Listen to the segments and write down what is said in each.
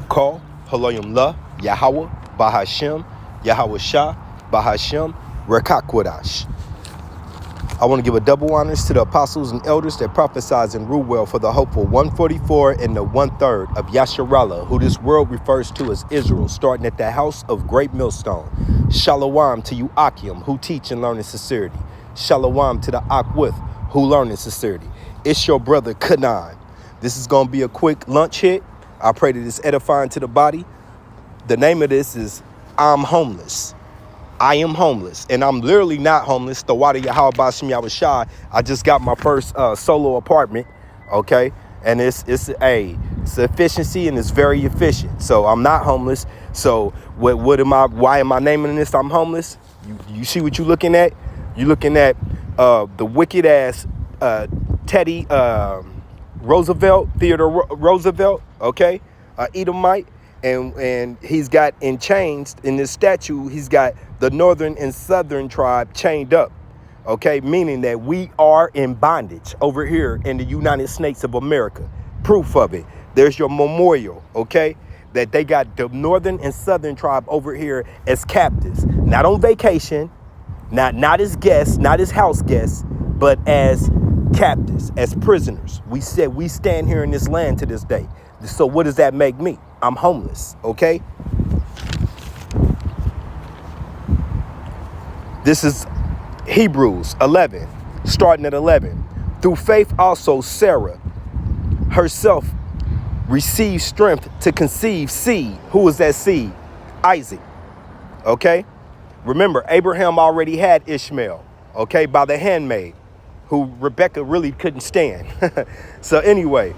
Call Halayim La, Yahweh, Bahashem, Yahweh Shah, Bahashem, Rekakwadash. I want to give a double honors to the apostles and elders that prophesied and rule well for the hopeful 144 and the 1/3 of Yasharallah, who this world refers to as Israel, starting at the house of Great Millstone. Shalom to you Akim, who teach and learn in sincerity. Shalom to the Akwith, who learn in sincerity. It's your brother Kanan. This is going to be a quick lunch hit. I pray that it's edifying to the body. The name of this is I'm Homeless. I am homeless, and I'm literally not homeless. The water Yahweh Bashim Yahweh Shai. I just got my first solo apartment, okay? And it's efficiency, and it's very efficient. So I'm not homeless. So why am I naming this I'm homeless? You see what you're looking at? You're looking at the wicked ass Teddy Roosevelt, Theodore Roosevelt, okay? Edomite. And he's got in chains in this statue, he's got the northern and southern tribe chained up, okay? Meaning that we are in bondage over here in the United States of America. Proof of it. There's your memorial, okay? That they got the northern and southern tribe over here as captives. Not on vacation, not as guests, not as house guests, but as captives, as prisoners. We said we stand here in this land to this day. So what does that make me? I'm homeless, okay? This is Hebrews 11, starting at 11. Through faith also Sarah herself received strength to conceive seed. Who was that seed? Isaac, okay? Remember, Abraham already had Ishmael, okay, by the handmaid, who Rebecca really couldn't stand. So anyway,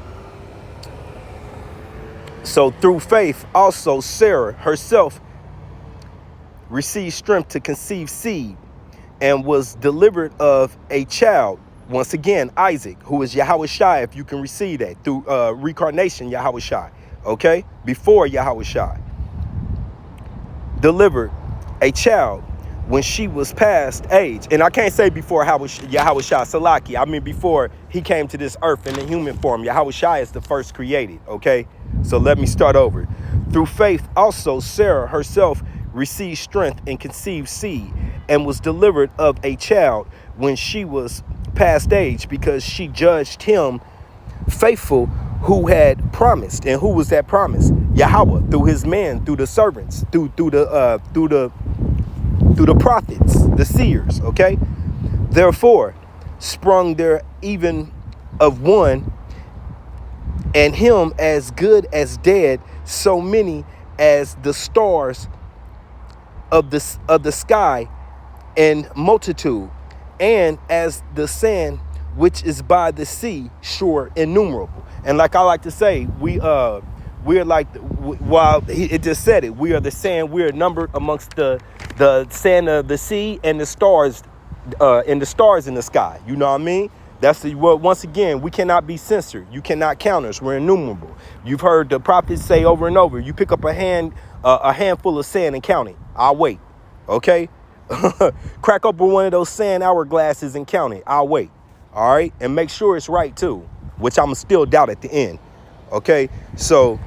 so through faith, also Sarah herself received strength to conceive seed and was delivered of a child. Once again, Isaac, who is Yahweh Shai, if you can receive that, through reincarnation, Yahweh Shai, okay? Before Yahweh Shai. Delivered a child when she was past age. And I can't say before Yahweh Shai Salaki. I mean before he came to this earth in the human form. Yahweh Shai is the first created, okay? So let me start over. Through faith also Sarah herself received strength and conceived seed and was delivered of a child when she was past age, because she judged him faithful who had promised. And who was that promise? Yahweh, through his men, through the servants, through the prophets, the seers, okay? Therefore sprung there even of one, and him as good as dead, so many as the stars of the sky and multitude, and as the sand which is by the sea shore innumerable. And like I like to say, we're like, while it just said it, we are the sand, we are numbered amongst the sand of the sea and the stars in the sky. You know what I mean? That's the word. Once again, we cannot be censored. You cannot count us. We're innumerable. You've heard the prophets say over and over, you pick up a handful of sand and count it. I'll wait. Okay? Crack open one of those sand hourglasses and count it. I'll wait. All right? And make sure it's right too, which I'm still doubt at the end. Okay? So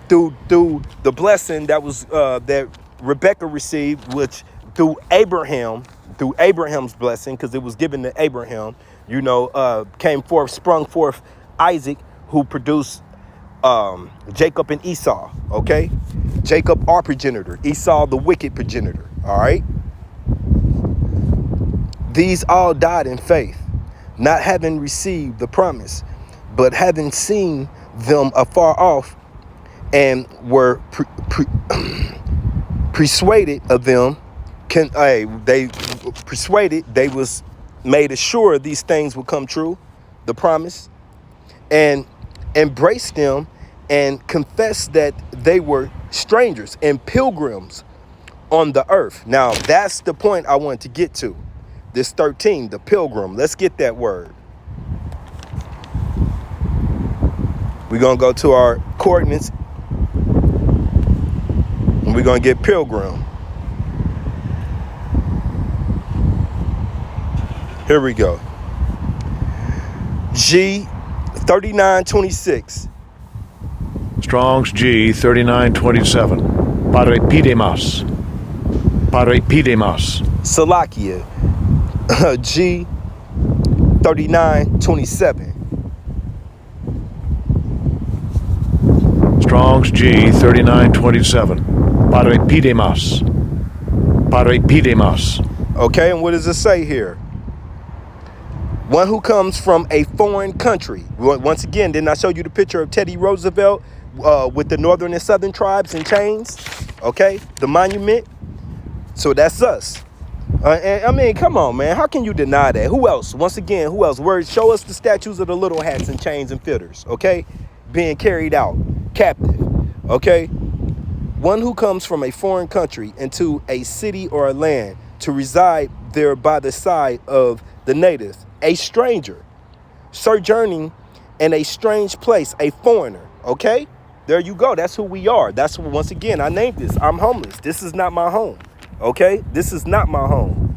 through the blessing that was that Rebecca received, which through Abraham's blessing, because it was given to Abraham, you know, sprung forth Isaac, who produced Jacob and Esau, okay? Jacob, our progenitor, Esau, the wicked progenitor, all right? These all died in faith, not having received the promise, but having seen them afar off, and were persuaded of them. They was made assured these things would come true, the promise, and embraced them and confessed that they were strangers and pilgrims on the earth. Now, that's the point I want to get to. This 13, the pilgrim. Let's get that word. We're going to go to our coordinates, and we're going to get pilgrim. Here we go. G 3926. Strong's G 3927. Parepidemos. Parepidemos. Salakia. G 3927. Strong's G 3927. Parepidemos. Parepidemos. Okay, and what does it say here? One who comes from a foreign country. Once again, didn't I show you the picture of Teddy Roosevelt with the northern and southern tribes in chains? Okay, the monument. So that's us. And, I mean, come on, man. How can you deny that? Who else? Once again, who else? Show us the statues of the little hats and chains and fiddlers, okay? Being carried out, captive, okay? One who comes from a foreign country into a city or a land to reside there by the side of the natives, a stranger, sojourning in a strange place, a foreigner, okay? There you go. That's who we are. That's, once again, I named this. I'm homeless. This is not my home, okay? This is not my home.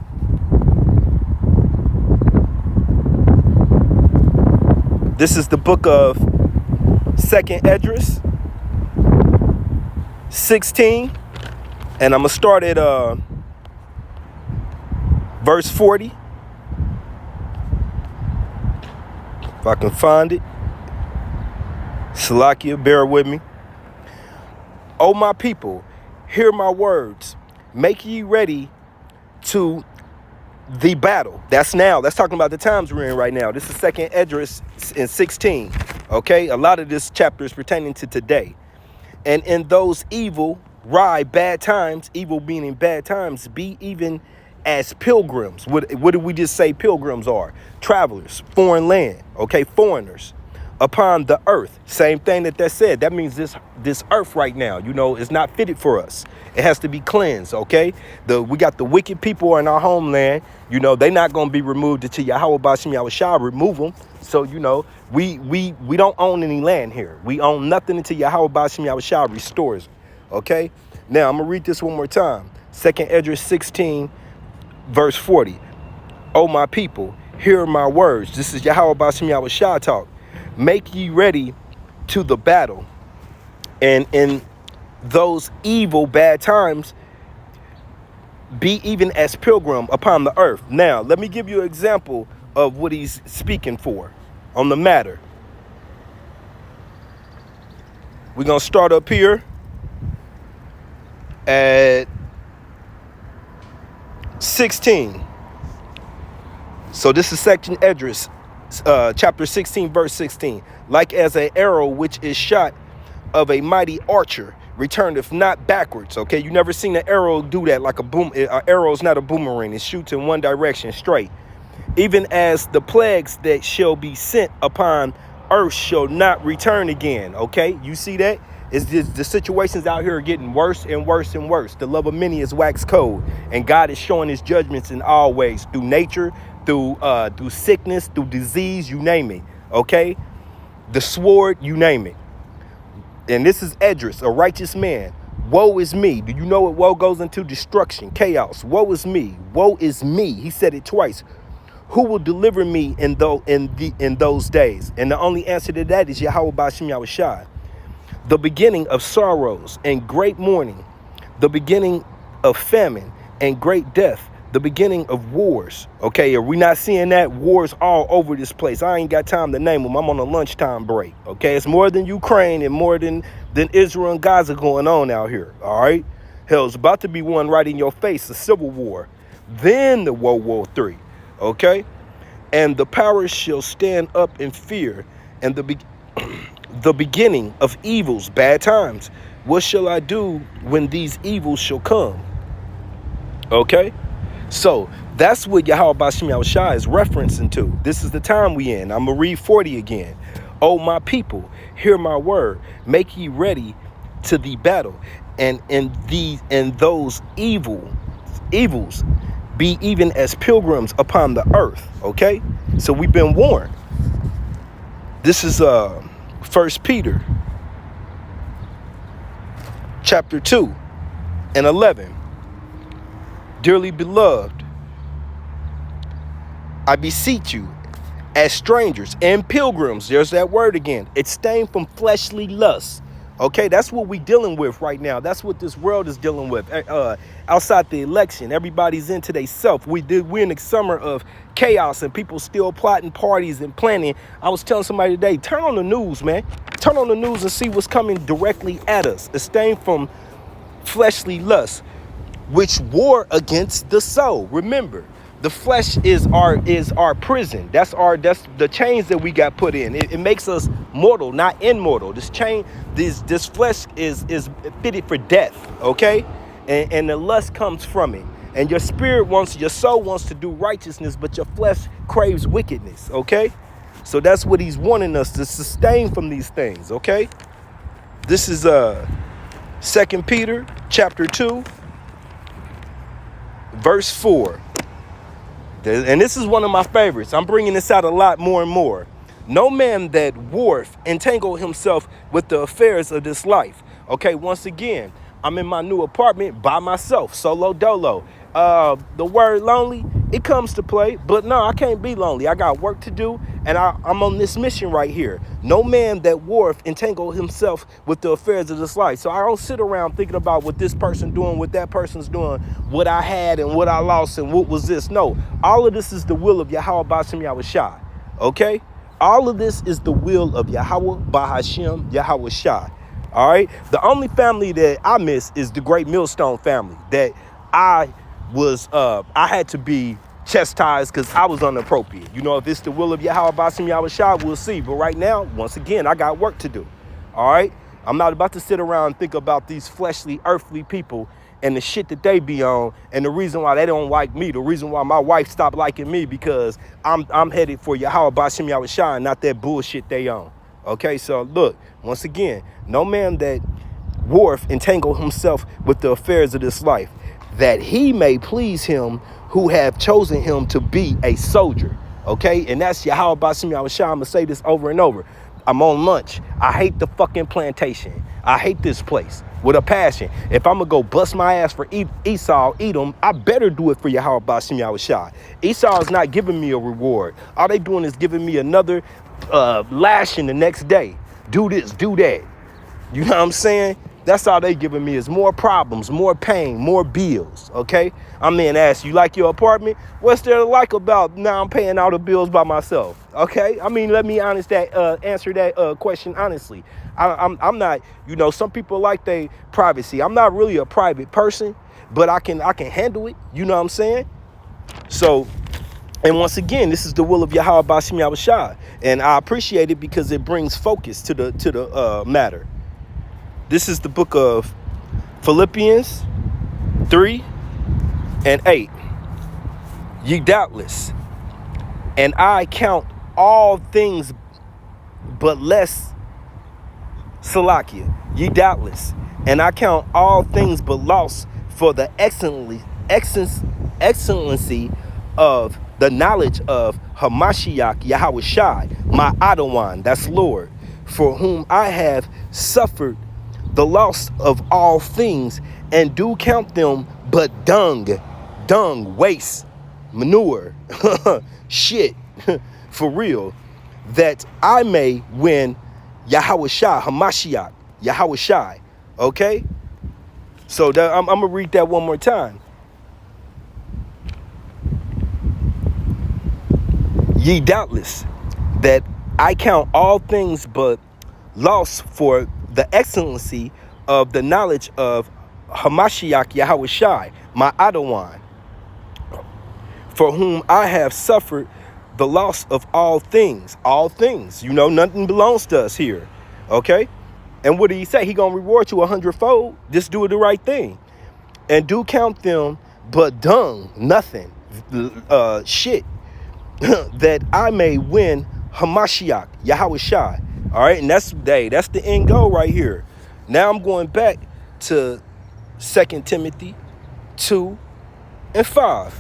This is the book of 2nd Esdras 16, and I'm going to start at verse 40. If I can find it. Salakia, bear with me. O my people, hear my words. Make ye ready to the battle. That's now. That's talking about the times we're in right now. This is 2nd Esdras in 16. Okay? A lot of this chapter is pertaining to today. And in those evil, bad times, evil meaning bad times, be even as pilgrims. What did we just say pilgrims are? Travelers, foreign land, okay, foreigners upon the earth. Same thing that said. That means this earth right now, you know, is not fitted for us. It has to be cleansed, okay? We got the wicked people in our homeland. You know, they're not going to be removed until Yahweh Bashim Yahushua remove them. So, you know, we don't own any land here. We own nothing until Yahweh Bashim Yahushua restores it, okay? Now, I'm going to read this one more time. 2nd Esdras 16, verse 40. O my people, hear my words. This is Yahweh Bashim Yahushua talk. Make ye ready to the battle. And in those evil, bad times, be even as pilgrim upon the earth. Now, let me give you an example of what he's speaking for on the matter. We're going to start up here at 16. So this is section Esdras, chapter 16, verse 16. Like as an arrow which is shot of a mighty archer, returneth not backwards. Okay, you never seen an arrow do that like a boom. An arrow is not a boomerang. It shoots in one direction straight. Even as the plagues that shall be sent upon earth shall not return again. Okay, you see that? It's just, the situations out here are getting worse and worse and worse. The love of many is wax cold, and God is showing his judgments in all ways, through nature, through sickness, through disease, you name it. Okay, the sword, you name it. And this is Esdras, a righteous man. Woe is me. Do you know what woe goes into? Destruction, chaos. Woe is me. Woe is me. He said it twice. Who will deliver me in those days? And the only answer to that is Yahweh Bashim Yahushua. The beginning of sorrows and great mourning, the beginning of famine and great death, the beginning of wars. Okay, are we not seeing that? Wars all over this place. I ain't got time to name them. I'm on a lunchtime break. Okay, it's more than Ukraine and more than Israel and Gaza going on out here. All right, hell, it's about to be one right in your face, a civil war, then the World War III. Okay, and the powers shall stand up in fear, and the beginning of evils, bad times. What shall I do when these evils shall come? Okay. So that's what Yahweh Bashim Yahushua is referencing to. This is the time we in. I'm going to read 40 again. O my people, hear my word. Make ye ready to the battle. And those evils be even as pilgrims upon the earth. Okay? So we've been warned. This is 1 Peter chapter 2 and 11. Dearly beloved, I beseech you, as strangers and pilgrims, there's that word again, abstain from fleshly lusts, Okay, that's what we dealing with right now. That's what this world is dealing with. Outside the election, everybody's into they self. We're in the summer of chaos and people still plotting parties and planning. I was telling somebody today, turn on the news, man. Turn on the news and see what's coming directly at us. Abstain from fleshly lust, which war against the soul. Remember, the flesh is our prison. That's the chains that we got put in. It makes us mortal, not immortal. This flesh is fitted for death, okay? And the lust comes from it. And your soul wants to do righteousness, but your flesh craves wickedness, okay? So that's what he's wanting us to sustain from these things, okay? This is 2 Peter chapter 2, verse 4. And this is one of my favorites. I'm bringing this out a lot more and more. No man that warreth entangle himself with the affairs of this life. Okay, once again, I'm in my new apartment by myself, solo dolo. The word lonely, it comes to play, but no, I can't be lonely. I got work to do, and I'm on this mission right here. No man that warreth entangle himself with the affairs of this life. So I don't sit around thinking about what this person doing, what that person's doing, what I had and what I lost and what was this. No, all of this is the will of Yahweh Ba'ashem Yahushai. Okay? All of this is the will of Yahweh Ba'ashem Yahushai. All right? The only family that I miss is the great Millstone family that I had to be chastised because I was inappropriate. You know, if it's the will of Yahweh Ba'ashem Yahushai, we'll see. But right now, once again, I got work to do. All right? I'm not about to sit around and think about these fleshly, earthly people and the shit that they be on, and the reason why they don't like me, the reason why my wife stopped liking me, because I'm headed for Yahweh Ba'ashem Yahushai, not that bullshit they on. Okay, so look, once again, no man that warreth entangle himself with the affairs of this life, that he may please him who have chosen him to be a soldier. Okay, and that's Yahweh Ba'ashem Yahushai. I'm gonna say this over and over. I'm on lunch. I hate the fucking plantation. I hate this place with a passion. If I'm gonna go bust my ass for Esau, Edom, I better do it for Yahweh Ba'ashem Yahushai. Esau is not giving me a reward. All they doing is giving me another lashing the next day. Do this, do that. You know what I'm saying? That's all they giving me is more problems, more pain, more bills, okay? I'm being asked, you like your apartment? What's there to like about now I'm paying all the bills by myself, okay? I mean, let me answer that question honestly. I'm not, you know, some people like their privacy. I'm not really a private person, but I can handle it, you know what I'm saying? So, and once again, this is the will of Yahweh Ba'ashem Yahushai, and I appreciate it because it brings focus to the matter. This is the book of Philippians 3:8. Ye doubtless, and I count all things but less Salakia. Ye doubtless, and I count all things but loss for the excellency of the knowledge of Hamashiach Yahushai, my Adawan, that's Lord, for whom I have suffered the loss of all things, and do count them but dung, waste, manure, shit, for real, that I may win Yahushai, Hamashiach, Yahushai. Okay? So I'm going to read that one more time. Ye doubtless, that I count all things but loss for the excellency of the knowledge of Hamashiach Yahushai, my Adawan, for whom I have suffered the loss of all things. All things, you know, nothing belongs to us here, okay? And what did he say? He gonna reward you 100-fold. Just do the right thing, and do count them but dung, nothing, shit, that I may win Hamashiach Yahushai. All right, and that's the end goal right here. Now I'm going back to 2 Timothy 2:5.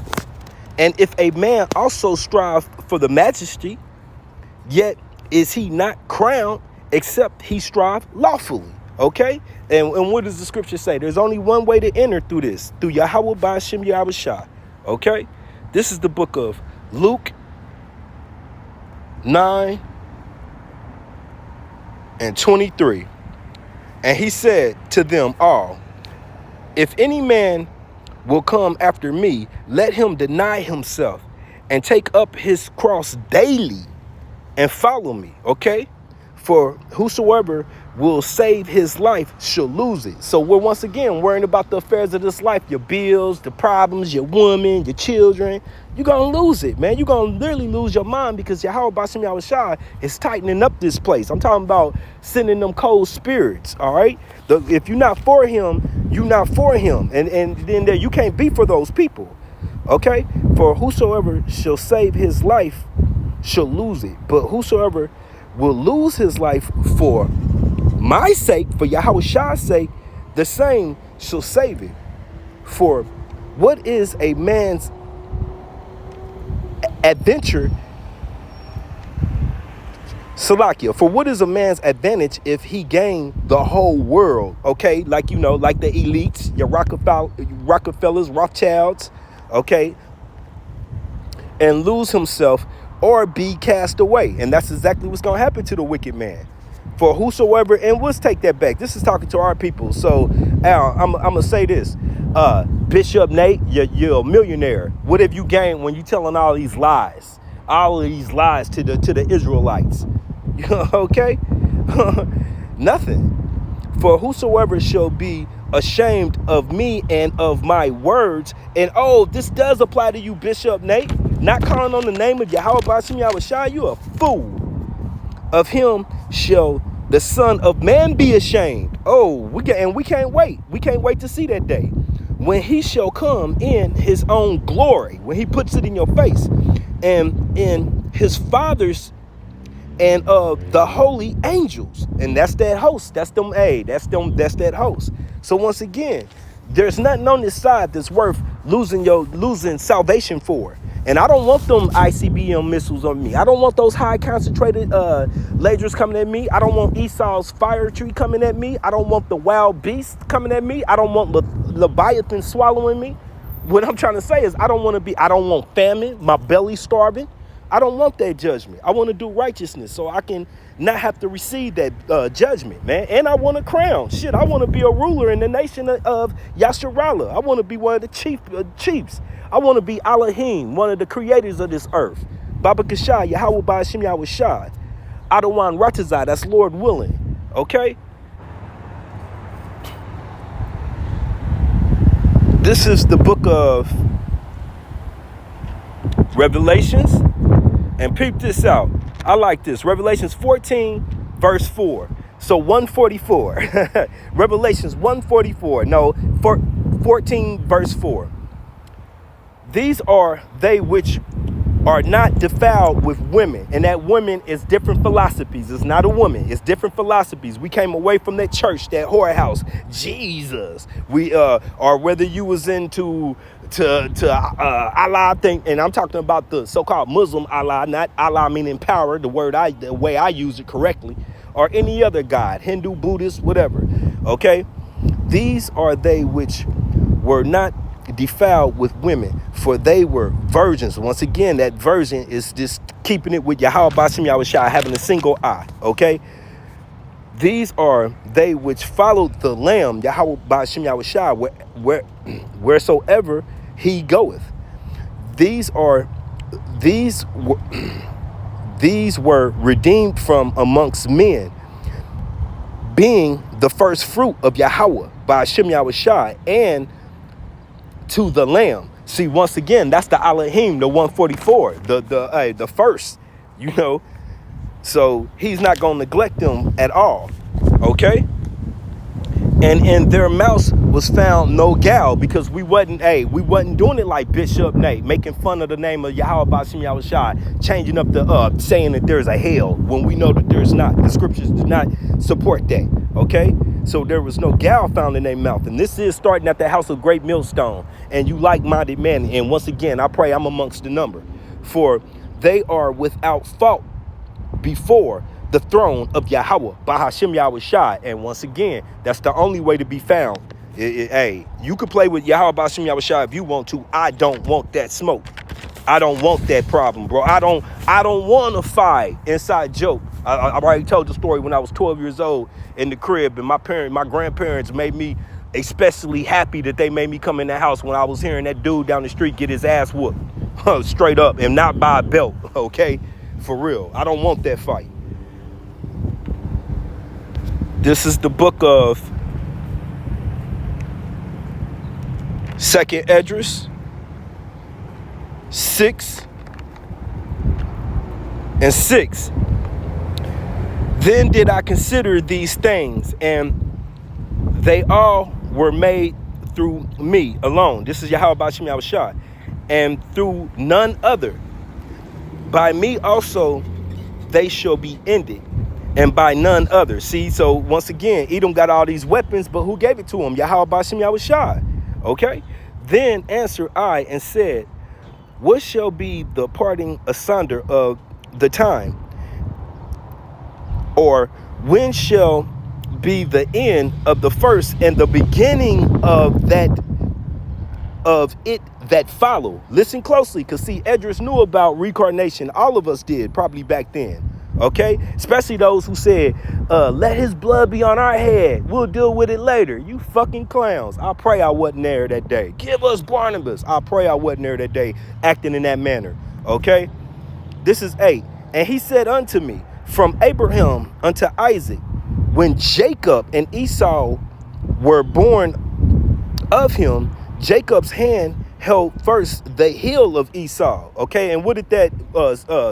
And if a man also strive for the majesty, yet is he not crowned except he strive lawfully. Okay? And what does the scripture say? There's only one way to enter through this, through Yahweh Ba'ashem Yahushai. Okay? This is the book of Luke 9:23. And he said to them all, if any man will come after me, let him deny himself and take up his cross daily and follow me. Okay? For whosoever will save his life shall lose it. So we're once again worrying about the affairs of this life, your bills, the problems, your woman, your children. You're going to lose it, man. You're going to literally lose your mind because Yahweh Bashim Yahushua is tightening up this place. I'm talking about sending them cold spirits, all right? If you're not for him, you're not for him. And then there, you can't be for those people, okay? For whosoever shall save his life shall lose it. But whosoever will lose his life for my sake, for Yahushua's sake, the same shall save it. For what is a man's adventure, Salakia, for what is a man's advantage if he gain the whole world? Okay, like, you know, like the elites, your Rockefellers, Rothschilds, okay, and lose himself or be cast away. And that's exactly what's going to happen to the wicked man. For whosoever, and let's take that back. This is talking to our people. So, Al, I'm going to say this. Bishop Nate, you're a millionaire. What have you gained when you telling all these lies? All of these lies to the Israelites. Okay? Nothing. For whosoever shall be ashamed of me and of my words. And oh, this does apply to you, Bishop Nate. Not calling on the name of Yahweh Bashim Yahushua, you a fool. Of him shall the Son of Man be ashamed. Oh, we can't wait. We can't wait to see that day when he shall come in his own glory, when he puts it in your face, and in his Father's and of the holy angels. And that's that host. That's them. That's that host. So once again, there's nothing on this side that's worth losing salvation for. And I don't want them ICBM missiles on me. I don't want those high concentrated lasers coming at me. I don't want Esau's fire tree coming at me. I don't want the wild beast coming at me. I don't want Leviathan swallowing me. What I'm trying to say is I don't want famine, my belly starving. I don't want that judgment. I want to do righteousness so I can not have to receive that judgment, man. And I want a crown. Shit, I want to be a ruler in the nation of Yasharallah. I want to be one of the chiefs. I want to be Elohim, one of the creators of this earth. Baba Kashai, Yahweh Ba'ashim Yahushai. Adawan Ratazai, that's Lord willing. Okay? This is the book of Revelations. And peep this out. I like this. Revelations 14, verse 4. So 144. Revelations 144. No, 14, verse 4. These are they which are not defiled with women. And that women is different philosophies. It's not a woman. It's different philosophies. We came away from that church, that whorehouse. Jesus. Or whether you was into Allah, I think, and I'm talking about the so-called Muslim Allah, not Allah meaning power, the way I use it correctly, or any other God, Hindu, Buddhist, whatever. Okay? These are they which were not defiled with women, for they were virgins. Once again, that virgin is just keeping it with Yahweh Bashim Yahushua, having a single eye. Okay? These are they which followed the Lamb, Yahweh Bashim Yahushua, wheresoever he goeth. These were redeemed from amongst men, being the first fruit of Yahweh Bashim Yahushua, and to the Lamb. See, once again, that's the Elohim, the 144, the first, you know. So he's not going to neglect them at all. Okay? And in their mouths was found no gal, because we wasn't doing it like Bishop Nate, making fun of the name of Yahweh Bashim Yahushua, changing up the saying that there's a hell when we know that there's not. The scriptures do not support that. Okay? So there was no gal found in their mouth. And this is starting at the house of great millstone. And you like-minded men. And once again, I pray I'm amongst the number. For they are without fault before the throne of Yahweh, Bahashim Yahushua. And once again, that's the only way to be found. Hey, you can play with Yahweh Bahashim Yahushua if you want to. I don't want that smoke. I don't want that problem, bro. I don't want to fight inside joke I already told the story when I was 12 years old in the crib, and my grandparents made me especially happy that they made me come in the house when I was hearing that dude down the street get his ass whooped, straight up, and not by a belt, okay? For real, I don't want that fight. This is the book of 2nd Esdras 6:6. Then did I consider these things, and they all were made through me alone. This is Yahweh Bashim Yahushua, and through none other. By me also they shall be ended, and by none other. See, so once again, Edom got all these weapons, but who gave it to him? Yahweh Bashim Yahushua. Okay? Then answered I and said, what shall be the parting asunder of the time? Or when shall be the end of the first and the beginning of it that follow? Listen closely, because see, Esdras knew about reincarnation. All of us did, probably back then. Okay? Especially those who said, let his blood be on our head. We'll deal with it later. You fucking clowns. I pray I wasn't there that day. Give us Barnabas. I pray I wasn't there that day acting in that manner. Okay? This is 8. And he said unto me, from Abraham unto Isaac, when Jacob and Esau were born of him, Jacob's hand held first the heel of Esau. Okay, and what did that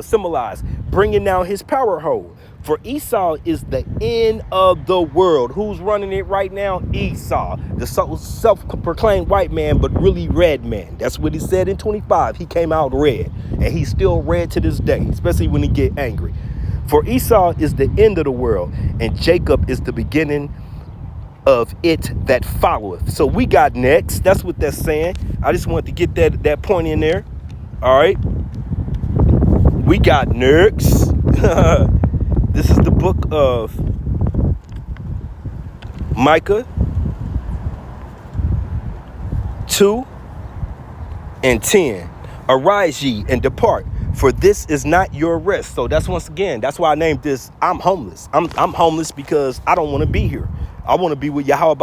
symbolize? Bringing down his power hold. For Esau is the end of the world. Who's running it right now? Esau, the self-proclaimed white man, but really red man. That's what he said in 25. He came out red, and he's still red to this day, especially when he get angry. For Esau is the end of the world, and Jacob is the beginning of it that followeth. So we got next. That's what that's saying. I just wanted to get that point in there. All right. We got next. This is the book of Micah 2:10. Arise ye and depart, for this is not your rest. So that's once again, that's why I named this I'm homeless. I'm homeless because I don't want to be here. I want to be with Yahweh